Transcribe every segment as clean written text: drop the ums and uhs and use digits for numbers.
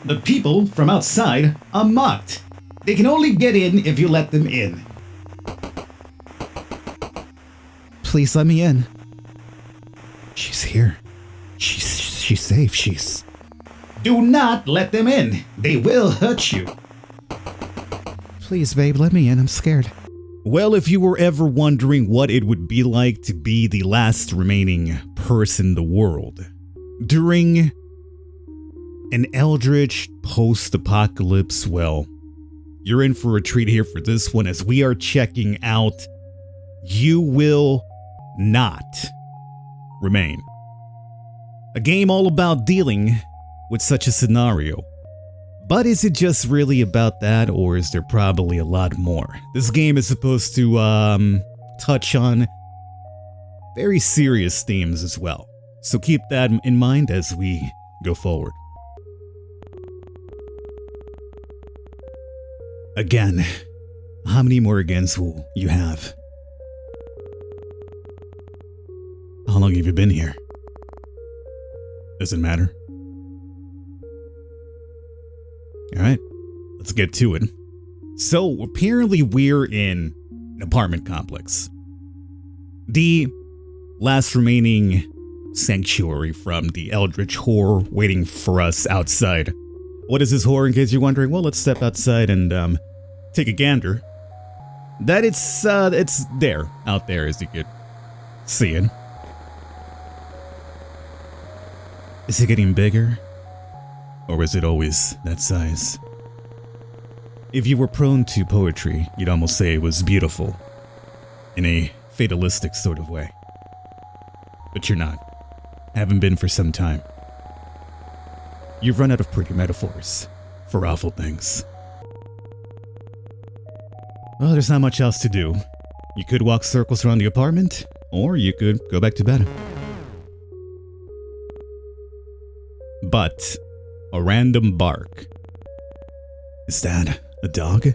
The people from outside are mocked. They can only get in if you let them in. Please let me in. She's here. She's safe. Do not let them in. They will hurt you. Please, babe, let me in. I'm scared. Well, if you were ever wondering what it would be like to be the last remaining person in the world during an Eldritch post-apocalypse, well, you're in for a treat here for this one as we are checking out You Will Not Remain. A game all about dealing with such a scenario. But is it just really about that, or is there probably a lot more? This game is supposed to touch on very serious themes as well. So keep that in mind as we go forward. Again, how many more agains will you have? How long have you been here? Does it matter? Alright, let's get to it. So, apparently we're in an apartment complex. The last remaining sanctuary from the Eldritch horror waiting for us outside. What is this horror, in case you're wondering? Well, let's step outside and take a gander. That it's there, out there as you could see it. Is it getting bigger? Or was it always that size? If you were prone to poetry, you'd almost say it was beautiful, in a fatalistic sort of way. But you're not. Haven't been for some time. You've run out of pretty metaphors for awful things. Well, there's not much else to do. You could walk circles around the apartment, or you could go back to bed. But a random bark. Is that a dog?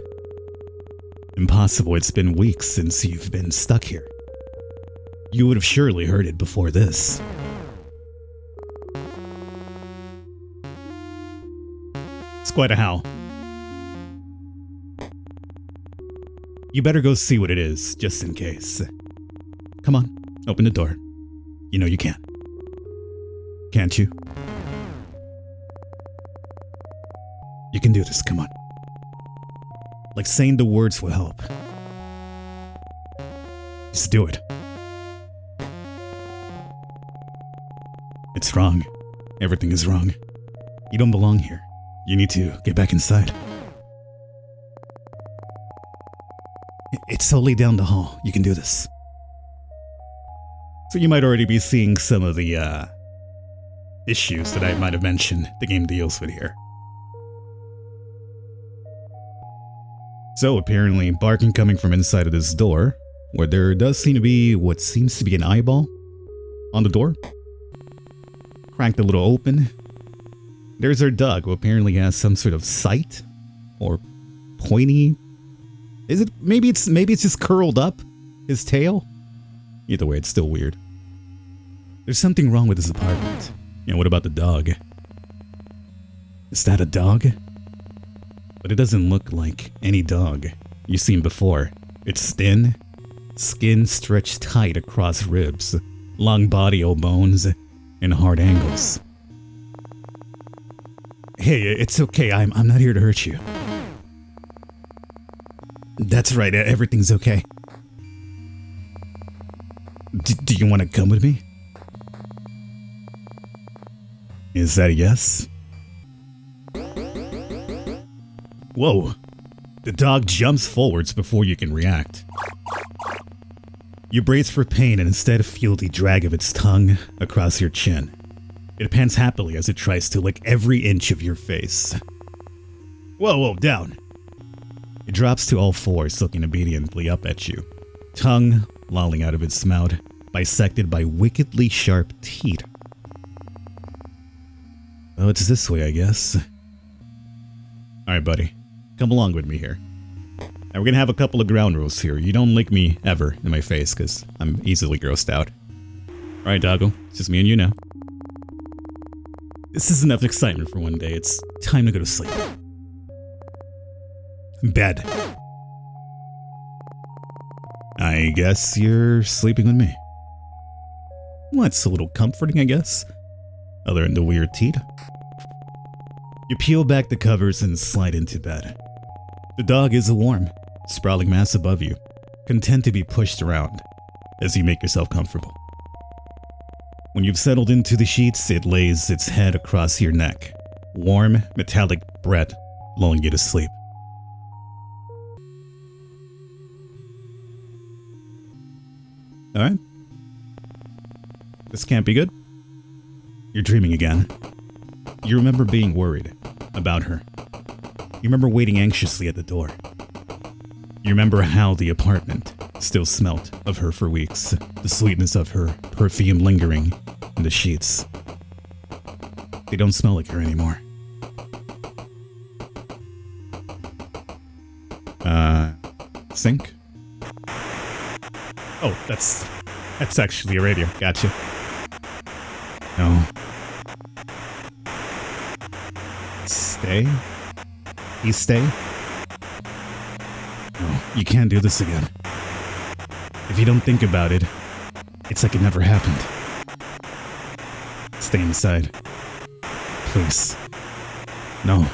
Impossible, it's been weeks since you've been stuck here. You would have surely heard it before this. It's quite a howl. You better go see what it is, just in case. Come on, open the door. You know you can. Can't you? You can do this, come on. Like saying the words will help. Just do it. It's wrong. Everything is wrong. You don't belong here. You need to get back inside. It's solely down the hall. You can do this. So you might already be seeing some of the issues that I might have mentioned the game deals with here. So apparently barking coming from inside of this door, where there does seem to be what seems to be an eyeball on the door. Cranked a little open. There's our dog, who apparently has some sort of sight or pointy. Is it? Maybe it's just curled up, his tail. Either way, it's still weird. There's something wrong with this apartment. You know, what about the dog? Is that a dog? But it doesn't look like any dog you've seen before. It's thin, skin stretched tight across ribs, long body, old bones, and hard angles. Hey, it's okay. I'm not here to hurt you. That's right. Everything's okay. Do you want to come with me? Is that a yes? Whoa. The dog jumps forwards before you can react. You brace for pain and instead feel the drag of its tongue across your chin. It pants happily as it tries to lick every inch of your face. Whoa, down. It drops to all fours, looking obediently up at you. Tongue lolling out of its snout, bisected by wickedly sharp teeth. Oh, it's this way, I guess. Alright, buddy. Come along with me here. Now we're gonna have a couple of ground rules here. You don't lick me ever in my face, because I'm easily grossed out. Alright, doggo. It's just me and you now. This is enough excitement for one day. It's time to go to sleep. Bed. I guess you're sleeping with me. Well, that's a little comforting, I guess. Other than the weird teeth. You peel back the covers and slide into bed. The dog is a warm, sprawling mass above you, content to be pushed around as you make yourself comfortable. When you've settled into the sheets, it lays its head across your neck, warm, metallic breath lulling you to sleep. Alright. This can't be good. You're dreaming again. You remember being worried about her. You remember waiting anxiously at the door. You remember how the apartment still smelt of her for weeks, the sweetness of her perfume lingering in the sheets. They don't smell like her anymore. Sink? Oh, that's actually a radio. Gotcha. No. Stay? You stay? No, you can't do this again. If you don't think about it, it's like it never happened. Stay inside. Please. No.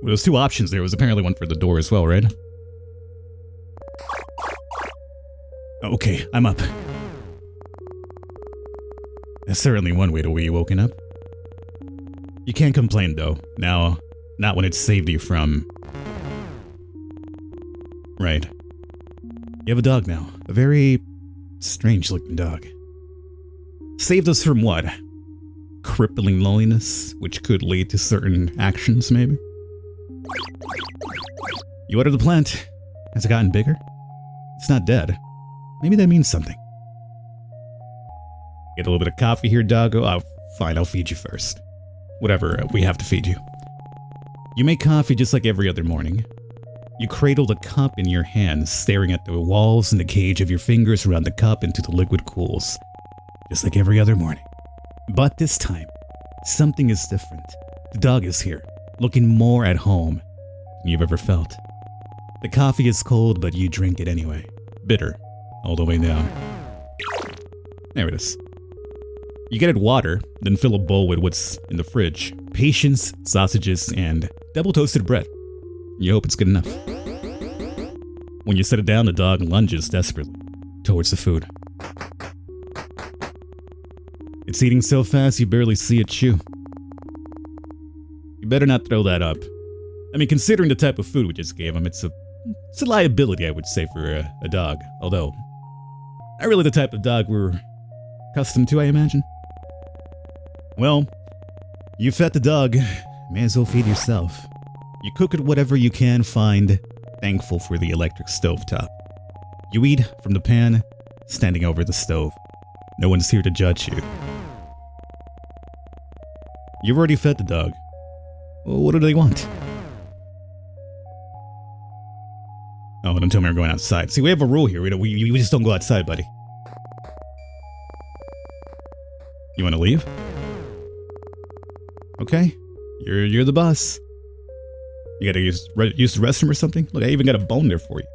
Well, there's two options there. There was apparently one for the door as well, right? Okay, I'm up. That's certainly one way to be woken up. You can't complain though. Now, not when it saved you from... Right. You have a dog now. A very strange looking dog. Saved us from what? Crippling loneliness, which could lead to certain actions, maybe? You water the plant. Has it gotten bigger? It's not dead. Maybe that means something. Get a little bit of coffee here, doggo. Oh, fine, I'll feed you first. Whatever, we have to feed you. You make coffee just like every other morning. You cradle the cup in your hands, staring at the walls and the cage of your fingers around the cup until the liquid cools. Just like every other morning. But this time, something is different. The dog is here, looking more at home than you've ever felt. The coffee is cold, but you drink it anyway. Bitter, all the way down. There it is. You get it water, then fill a bowl with what's in the fridge. Patience, sausages, and double toasted bread. You hope it's good enough. When you set it down, the dog lunges desperately towards the food. It's eating so fast you barely see it chew. You better not throw that up. I mean, considering the type of food we just gave him, it's a liability, I would say, for a dog. Although, not really the type of dog we're accustomed to, I imagine. Well, you fed the dog, may as well feed yourself. You cook it whatever you can find, thankful for the electric stovetop. You eat from the pan, standing over the stove. No one's here to judge you. You've already fed the dog. Well, what do they want? Oh, don't tell me we're going outside. See, we have a rule here. We just don't go outside, buddy. You want to leave? Okay. You're the boss. You gotta use the restroom or something? Look, I even got a bone there for you.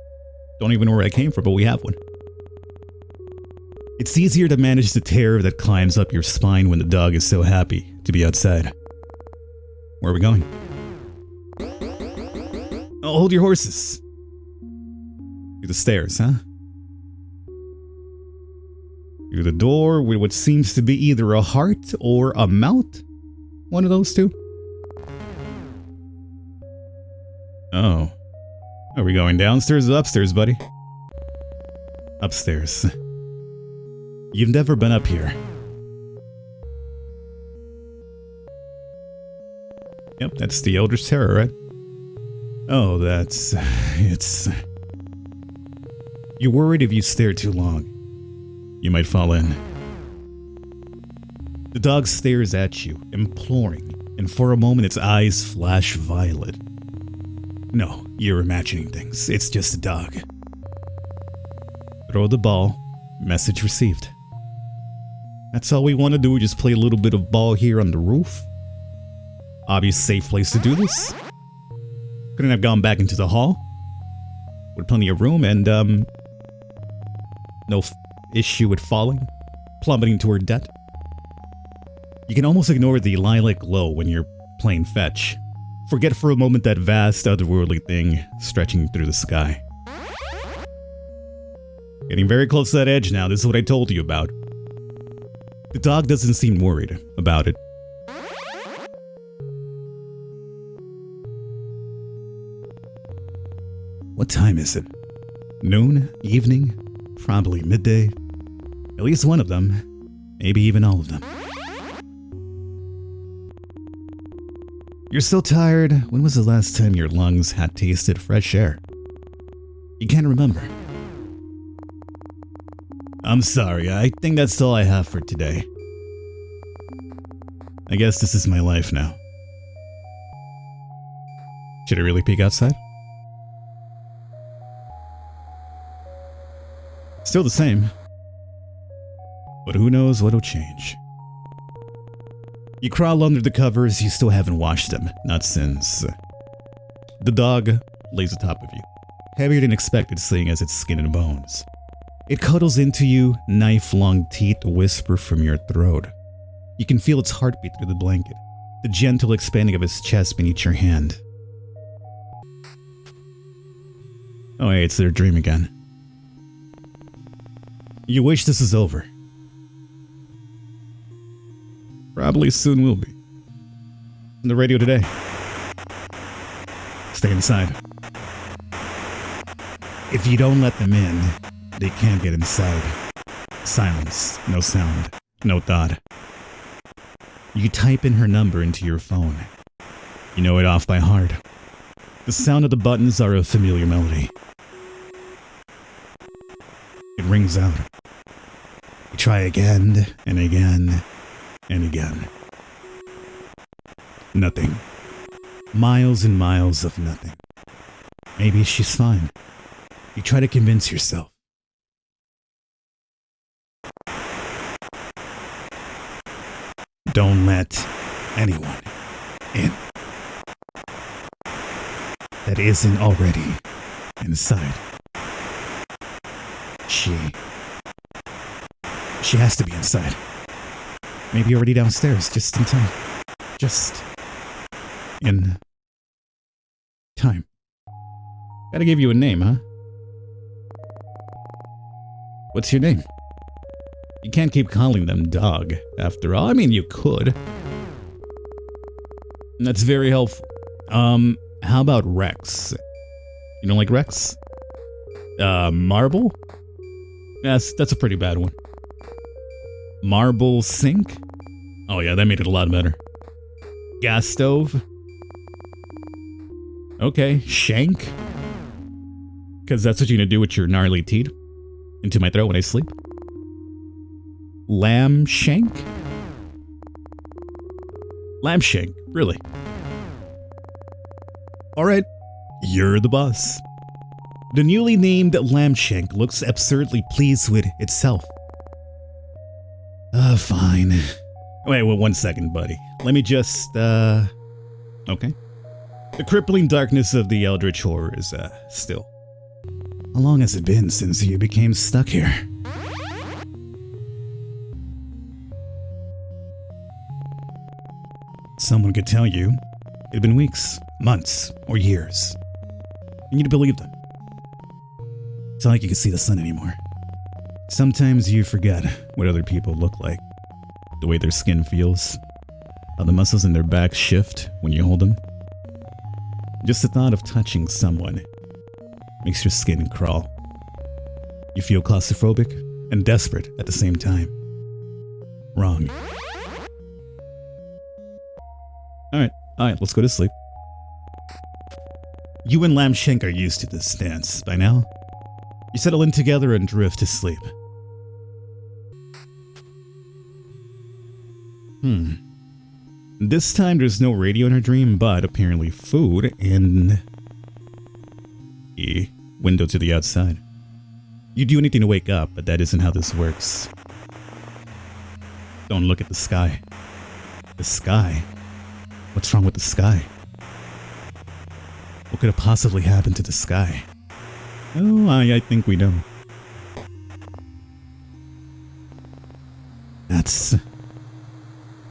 Don't even know where I came from, but we have one. It's easier to manage the terror that climbs up your spine when the dog is so happy to be outside. Where are we going? Oh, hold your horses. Through the stairs, huh? Through the door with what seems to be either a heart or a mouth? One of those two? Oh. Are we going downstairs or upstairs, buddy? Upstairs. You've never been up here. Yep, that's the Eldritch Terror, right? Oh, it's... You're worried if you stare too long, you might fall in. The dog stares at you, imploring, and for a moment its eyes flash violet. No, you're imagining things. It's just a dog. Throw the ball, Message received. That's all we want to do, just play a little bit of ball here on the roof. Obvious safe place to do this. Couldn't have gone back into the hall. With plenty of room and, no issue with falling, plummeting toward death. You can almost ignore the lilac glow when you're playing fetch. Forget for a moment that vast, otherworldly thing stretching through the sky. Getting very close to that edge now, this is what I told you about. The dog doesn't seem worried about it. What time is it? Noon? Evening? Probably midday. At least one of them. Maybe even all of them. You're so tired. When was the last time your lungs had tasted fresh air? You can't remember. I'm sorry, I think that's all I have for today. I guess this is my life now. Should I really peek outside? Still the same. But who knows what'll change. You crawl under the covers, you still haven't washed them, not since. The dog lays atop of you, heavier than expected seeing as its skin and bones. It cuddles into you, knife-long teeth whisper from your throat. You can feel its heartbeat through the blanket, the gentle expanding of its chest beneath your hand. Oh hey, it's their dream again. You wish this is over. Probably soon will be. On the radio today. Stay inside. If you don't let them in, they can't get inside. Silence, no sound, no thought. You type in her number into your phone. You know it off by heart. The sound of the buttons are a familiar melody. It rings out. You try again and again and again. Nothing. Miles and miles of nothing. Maybe she's fine. You try to convince yourself. Don't let anyone in that isn't already inside. She has to be inside. Maybe already downstairs, just in time. Just in time. Gotta give you a name, huh? What's your name? You can't keep calling them dog, after all. I mean, you could. That's very helpful. How about Rex? You don't like Rex? Marble? Yes, that's a pretty bad one. Marble sink? Oh yeah, that made it a lot better. Gas stove? Okay, Shank? Because that's what you're gonna do with your gnarly teeth into my throat when I sleep. Lam Shank? Lam Shank, really? Alright, you're the boss. The newly named Lam Shank looks absurdly pleased with itself. Fine. Wait, 1 second, buddy. Let me just, okay. The crippling darkness of the Eldritch horror is, still. How long has it been since you became stuck here? Someone could tell you it had been weeks, months, or years. And you'd believe them. It's not like you can see the sun anymore. Sometimes you forget what other people look like. The way their skin feels. How the muscles in their backs shift when you hold them. Just the thought of touching someone makes your skin crawl. You feel claustrophobic and desperate at the same time. Wrong. Alright, let's go to sleep. You and Lam Shank are used to this dance by now. You settle in together and drift to sleep. This time there's no radio in her dream, but apparently food in the window to the outside. You do anything to wake up, but that isn't how this works. Don't look at the sky. The sky? What's wrong with the sky? What could have possibly happened to the sky? Oh, I think we know.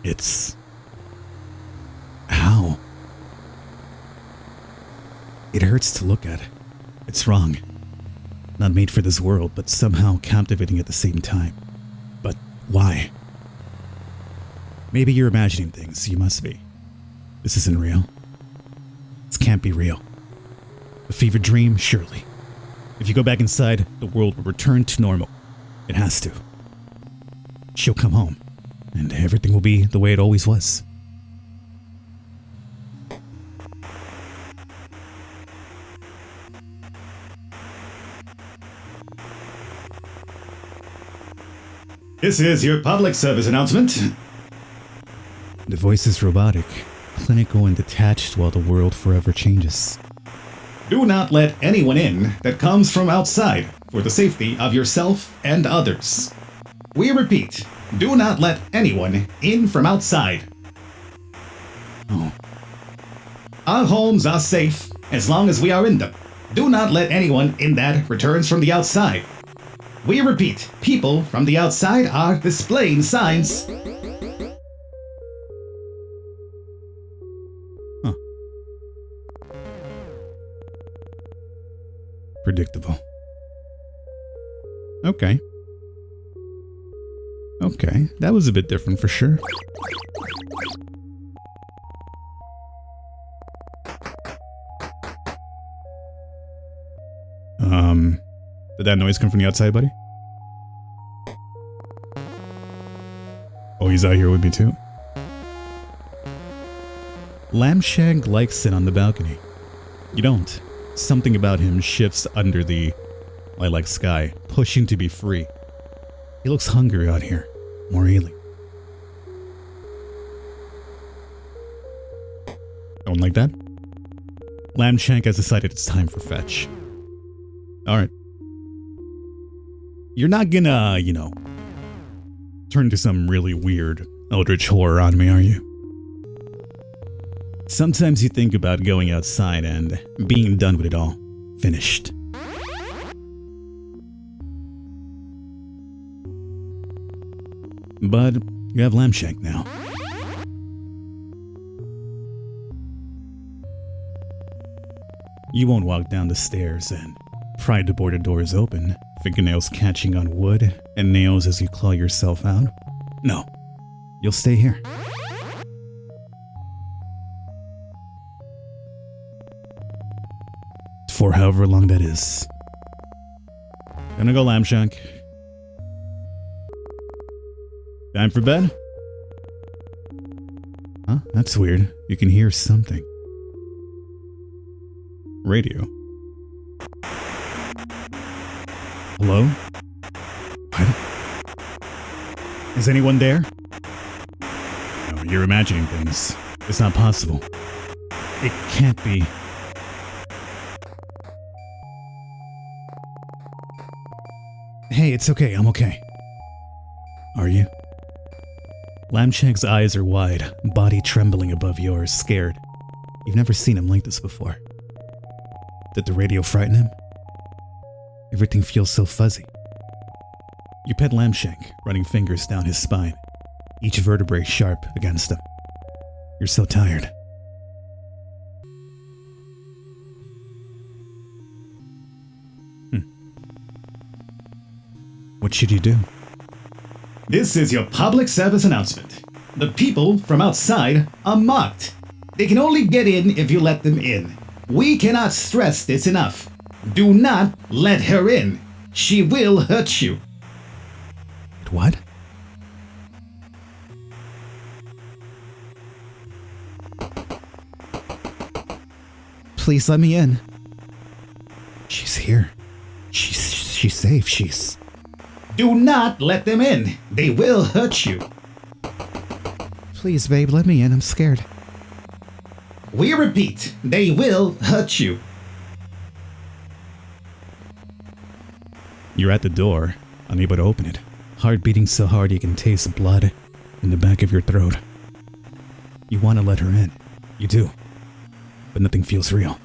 It's... How? It hurts to look at. It's wrong. Not made for this world, but somehow captivating at the same time. But why? Maybe you're imagining things. You must be. This isn't real. This can't be real. A fever dream? Surely. If you go back inside, the world will return to normal. It has to. She'll come home, and everything will be the way it always was. This is your public service announcement. The voice is robotic, clinical and detached while the world forever changes. Do not let anyone in that comes from outside for the safety of yourself and others. We repeat, do not let anyone in from outside. Oh. Our homes are safe as long as we are in them. Do not let anyone in that returns from the outside. We repeat, people from the outside are displaying signs. Huh. Predictable. Okay. Okay, that was a bit different for sure. Did that noise come from the outside, buddy? Oh, he's out here with me too. Lam Shank likes sit on the balcony. You don't. Something about him shifts under the lilac sky, pushing to be free. He looks hungry out here, more alien. Don't like that? Lam Shank has decided it's time for fetch. Alright. You're not gonna, turn to some really weird Eldritch horror on me, are you? Sometimes you think about going outside and being done with it all. Finished. But you have Lam Shank now. You won't walk down the stairs and pry the boarded doors open, fingernails catching on wood and nails as you claw yourself out. No, you'll stay here. For however long that is. Gonna go, Lam Shank. Time for bed? Huh? That's weird. You can hear something. Radio. Hello? What? Is anyone there? No, you're imagining things. It's not possible. It can't be. Hey, it's okay. I'm okay. Are you? Lam Shank's eyes are wide, body trembling above yours, scared. You've never seen him like this before. Did the radio frighten him? Everything feels so fuzzy. You pet Lam Shank, running fingers down his spine, each vertebrae sharp against him. You're so tired. What should you do? This is your public service announcement. The people from outside are mocked. They can only get in if you let them in. We cannot stress this enough. Do not let her in. She will hurt you. What? Please let me in. She's here. She's safe. She's... Do not let them in. They will hurt you. Please, babe, let me in. I'm scared. We repeat, they will hurt you. You're at the door, unable to open it. Heart beating so hard you can taste blood in the back of your throat. You want to let her in. You do. But nothing feels real.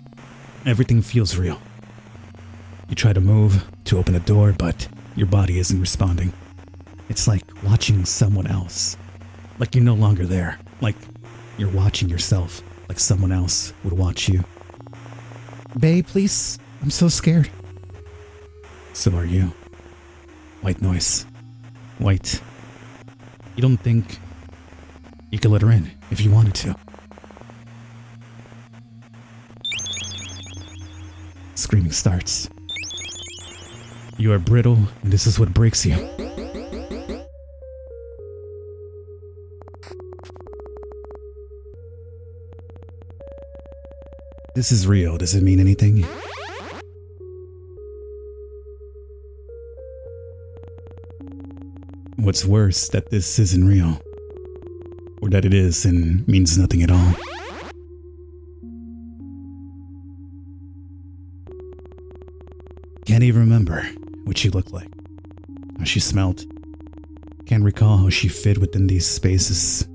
Everything feels real. You try to move to open the door, but your body isn't responding. It's like watching someone else. Like you're no longer there. Like you're watching yourself. Like someone else would watch you. Babe, please. I'm so scared. So are you. White noise. White. You don't think you could let her in if you wanted to. Screaming starts. You are brittle, and this is what breaks you. This is real. Does it mean anything? What's worse, that this isn't real. Or that it is and means nothing at all. Can't even remember what she looked like, how she smelled. Can't recall how she fit within these spaces.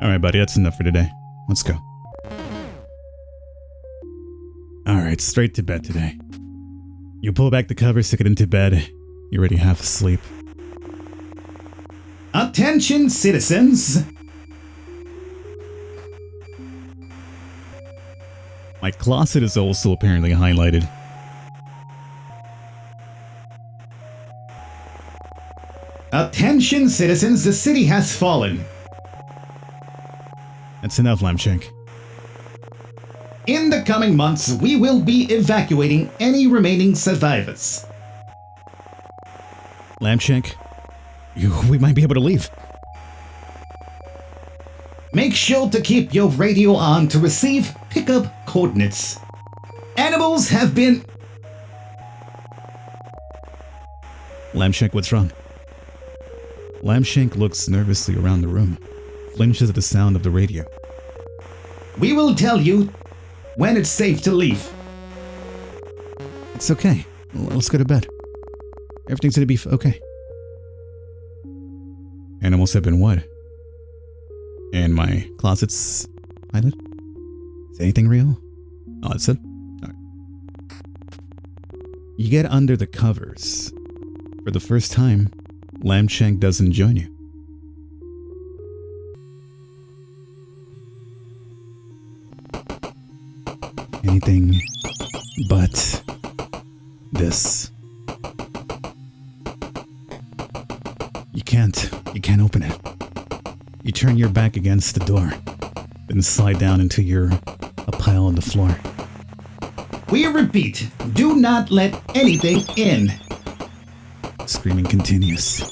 Alright, buddy, that's enough for today. Let's go. Alright, straight to bed today. You pull back the covers to get into bed. You're already half asleep. Attention, citizens! My closet is also apparently highlighted. Attention, citizens, the city has fallen. That's enough, Lam Shank. In the coming months, we will be evacuating any remaining survivors. Lam Shank, we might be able to leave. Make sure to keep your radio on to receive pickup coordinates. Animals have been... Lam Shank, what's wrong? Lam Shank looks nervously around the room, flinches at the sound of the radio. We will tell you when it's safe to leave. It's okay. Let's go to bed. Everything's gonna be okay. Animals have been what? And my closet's highlighted? Is anything real? Oh, that's it? Alright. You get under the covers. For the first time, Lam Shank doesn't join you. Anything but this. You can't open it. You turn your back against the door, then slide down until you're a pile on the floor. We repeat, do not let anything in. Screaming continues.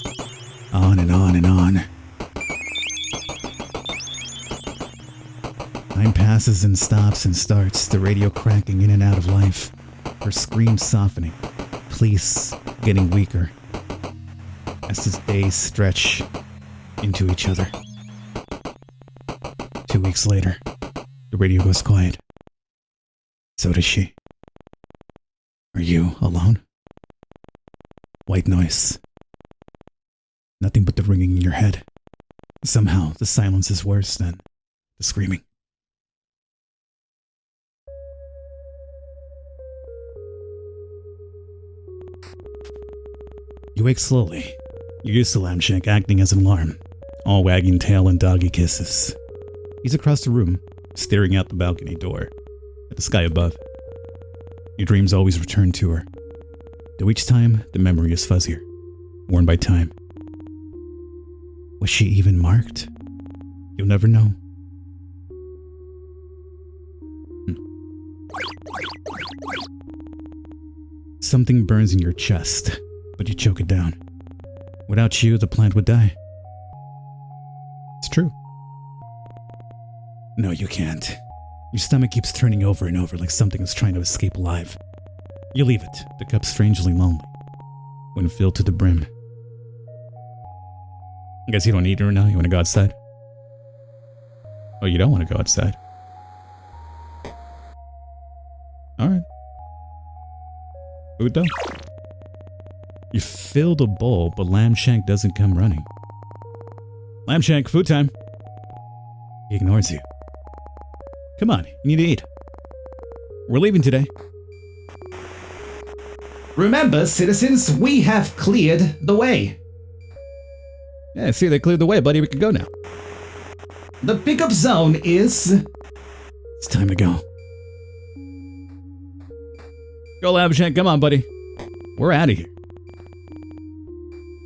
On and on and on. Time passes and stops and starts, the radio cracking in and out of life. Her scream softening, police getting weaker. As the days stretch into each other. 2 weeks later, the radio goes quiet. So does she. Are you alone? White noise. Nothing but the ringing in your head. Somehow, the silence is worse than the screaming. You wake slowly. You're used to Lam Shank acting as an alarm, all wagging tail and doggy kisses. He's across the room, staring out the balcony door, at the sky above. Your dreams always return to her, though each time the memory is fuzzier, worn by time. Was she even marked? You'll never know. Something burns in your chest, but you choke it down. Without you, the plant would die. It's true. No, you can't. Your stomach keeps turning over and over like something is trying to escape alive. You leave it, the cup strangely lonely, when filled to the brim. I guess you don't need her now, you want to go outside? Oh, you don't want to go outside? Alright. Food though? You fill the bowl, but Lam Shank doesn't come running. Lam Shank, food time. He ignores you. Come on, you need to eat. We're leaving today. Remember, citizens, we have cleared the way. Yeah, see, they cleared the way, buddy. We can go now. The pickup zone is... It's time to go. Go, Lam Shank. Come on, buddy. We're out of here.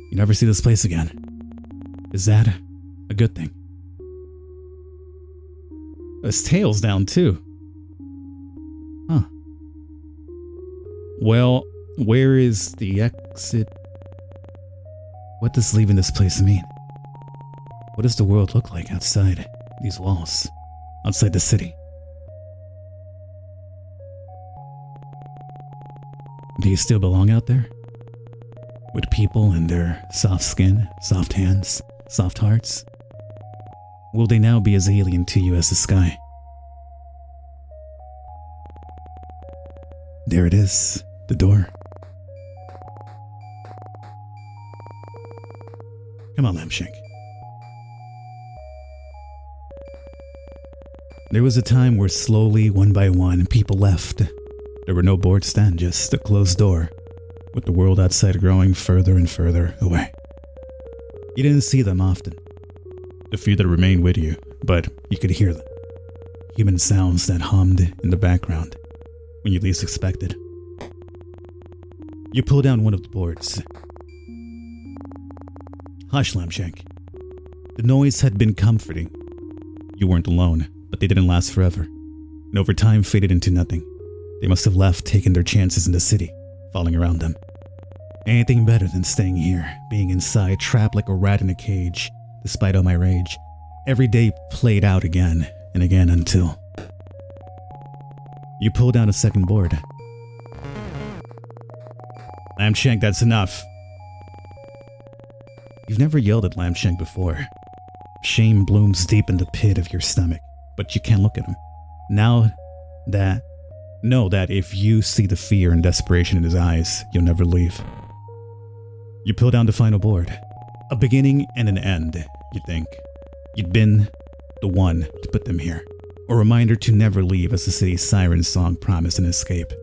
You never see this place again. Is that a good thing? His tail's down, too. Huh. Well, where is the exit? What does leaving this place mean? What does the world look like outside these walls? Outside the city? Do you still belong out there? With people and their soft skin, soft hands, soft hearts? Will they now be as alien to you as the sky? There it is, the door. Come on, Lam Shank. There was a time where slowly, one by one, people left. There were no boards then, just a closed door, with the world outside growing further and further away. You didn't see them often. The few that remained with you, but you could hear them. Human sounds that hummed in the background when you least expected. You pull down one of the boards. Hush, Lam Shank. The noise had been comforting. You weren't alone, but they didn't last forever, and over time faded into nothing. They must have left, taking their chances in the city, falling around them. Anything better than staying here, being inside, trapped like a rat in a cage, despite all my rage. Every day played out again and again until... You pull down a second board. Lam Shank, that's enough. You've never yelled at Lam Shank before. Shame blooms deep in the pit of your stomach, but you can't look at him. Know that if you see the fear and desperation in his eyes, you'll never leave. You pull down the final board. A beginning and an end, you think. You'd been the one to put them here. A reminder to never leave, as the city's siren song promised an escape.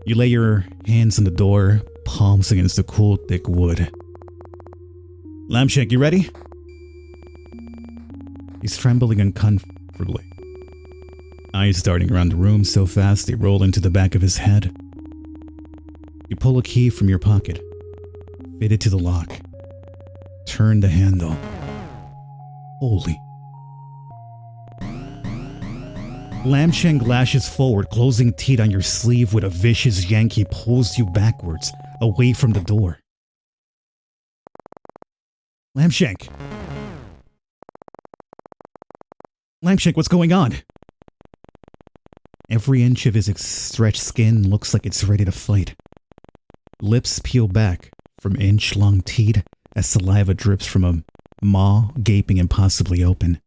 You lay your hands on the door, palms against the cool, thick wood. Lam Shank, you ready? He's trembling uncomfortably. Eyes darting around the room so fast they roll into the back of his head. You pull a key from your pocket, fit it to the lock, turn the handle. Holy. Lam Shank lashes forward, closing teeth on your sleeve with a vicious yank. He pulls you backwards, away from the door. Lam Shank! Lam Shank, what's going on? Every inch of his stretched skin looks like it's ready to fight. Lips peel back from inch-long teeth as saliva drips from a maw gaping impossibly open,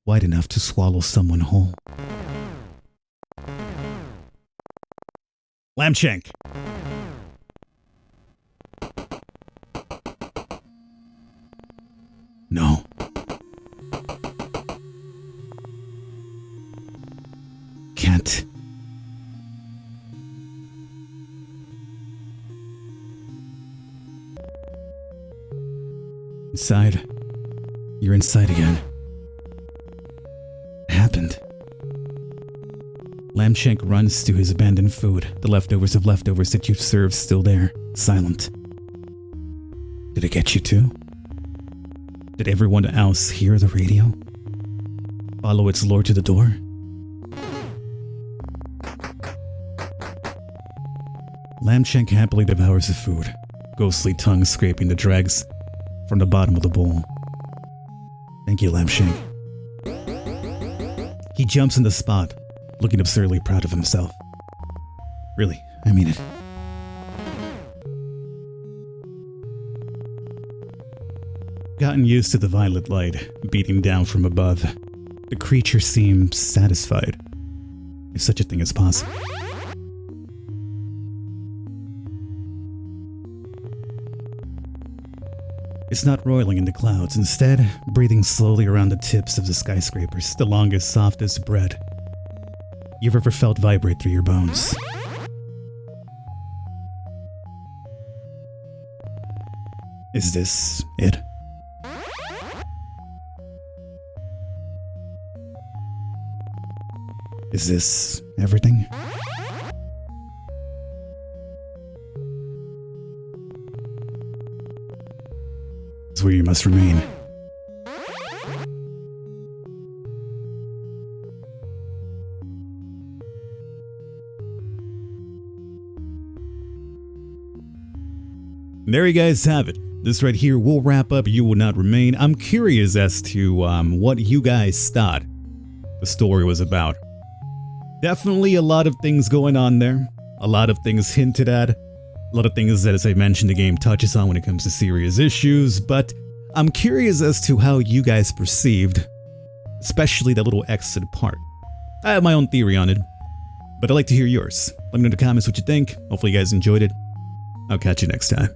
wide enough to swallow someone whole. Lam Shank! No. Can't. Inside. You're inside again. It happened. Lam Shank runs to his abandoned food, the leftovers of leftovers that you've served still there, silent. Did it get you too? Did everyone else hear the radio? Follow its lure to the door? Lam Shank happily devours the food, ghostly tongue scraping the dregs from the bottom of the bowl. Thank you, Lam Shank. He jumps in the spot, looking absurdly proud of himself. Really, I mean it. Gotten used to the violet light beating down from above, the creature seems satisfied, if such a thing is possible. It's not roiling in the clouds, instead, breathing slowly around the tips of the skyscrapers, the longest, softest breath you've ever felt vibrate through your bones. Is this it? Is this everything? It's where you must remain. There you guys have it. This right here will wrap up You Will Not Remain. I'm curious as to what you guys thought the story was about. Definitely a lot of things going on there. A lot of things hinted at. A lot of things that, as I mentioned, the game touches on when it comes to serious issues. But I'm curious as to how you guys perceived, especially that little exit part. I have my own theory on it, but I'd like to hear yours. Let me know in the comments what you think. Hopefully you guys enjoyed it. I'll catch you next time.